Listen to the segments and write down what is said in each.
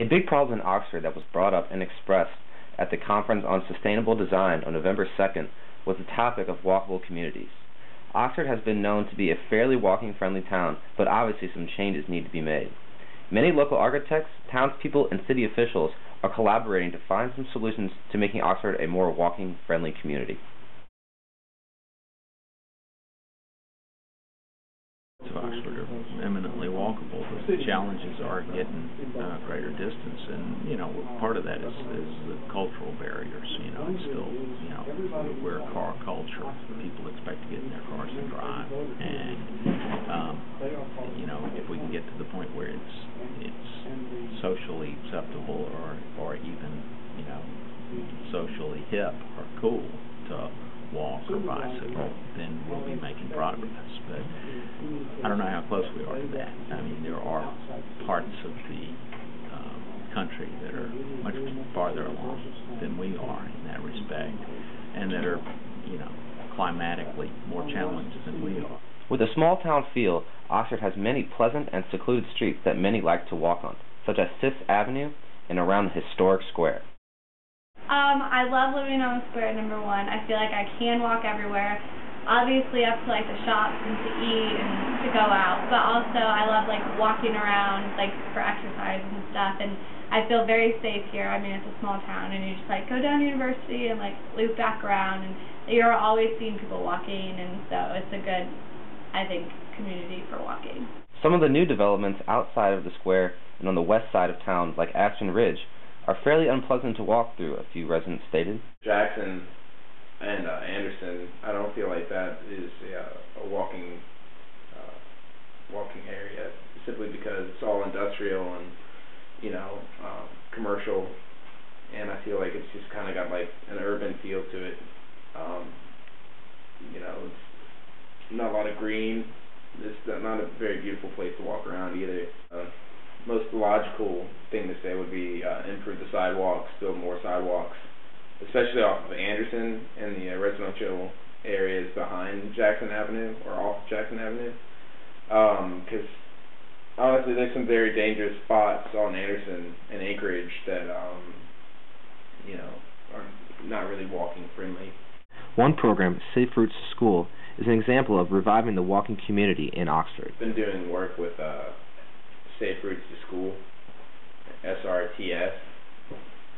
A big problem in Oxford that was brought up and expressed at the Conference on Sustainable Design on November 2nd was the topic of walkable communities. Oxford has been known to be a fairly walking-friendly town, but obviously some changes need to be made. Many local architects, townspeople, and city officials are collaborating to find some solutions to making Oxford a more walking-friendly community. Of Oxford are eminently walkable. The challenges are getting greater distance, and part of that is the cultural barriers. It's still we're a car culture. People expect to get in their cars and drive, and if we can get to the point where it's socially acceptable or even socially hip or cool to walk or bicycle, then we'll be making progress. But I don't know how close we are to that. I mean, there are parts of the country that are much farther along than we are in that respect, and that are, climatically more challenged than we are. With a small town feel, Oxford has many pleasant and secluded streets that many like to walk on, such as 5th Avenue and around the historic square. I love living on the square, number one. I feel like I can walk everywhere. Obviously up to the shops and to eat and to go out, but also I love walking around for exercise and stuff, and I feel very safe here. I mean, it's a small town, and you just go down to University and loop back around, and you're always seeing people walking, and so it's a good, I think, community for walking. Some of the new developments outside of the square and on the west side of town, like Ashton Ridge, are fairly unpleasant to walk through, a few residents stated. Jackson and Anderson, I don't feel like that is a walking area, simply because it's all industrial and commercial, and I feel like it's just kind of got an urban feel to it. It's not a lot of green. It's not a very beautiful place to walk around either. Most logical thing to say would be improve the sidewalks, build more sidewalks, especially off of Anderson and the residential areas behind Jackson Avenue or off Jackson Avenue. Because honestly, there's some very dangerous spots on Anderson and Anchorage that are not really walking friendly. One program, Safe Routes to School, is an example of reviving the walking community in Oxford. Been doing work with Safe Routes to School, SRTS,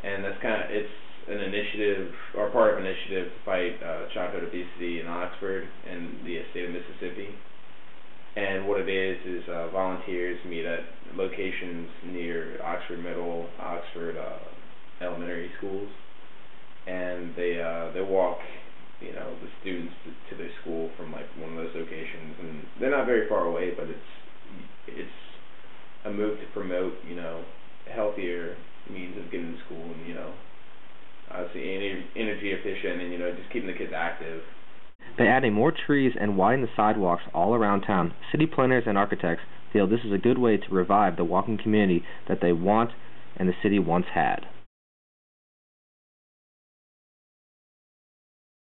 and it's an initiative, or part of an initiative, to fight childhood obesity in Oxford and the state of Mississippi. And what it is volunteers meet at locations near Oxford Middle, Oxford elementary schools, and they walk the students to their school from one of those locations, and they're not very far away, but it's a move to promote healthier means of getting to school, and obviously energy efficient, and just keeping the kids active. By adding more trees and widening the sidewalks all around town, city planners and architects feel this is a good way to revive the walking community that they want and the city once had.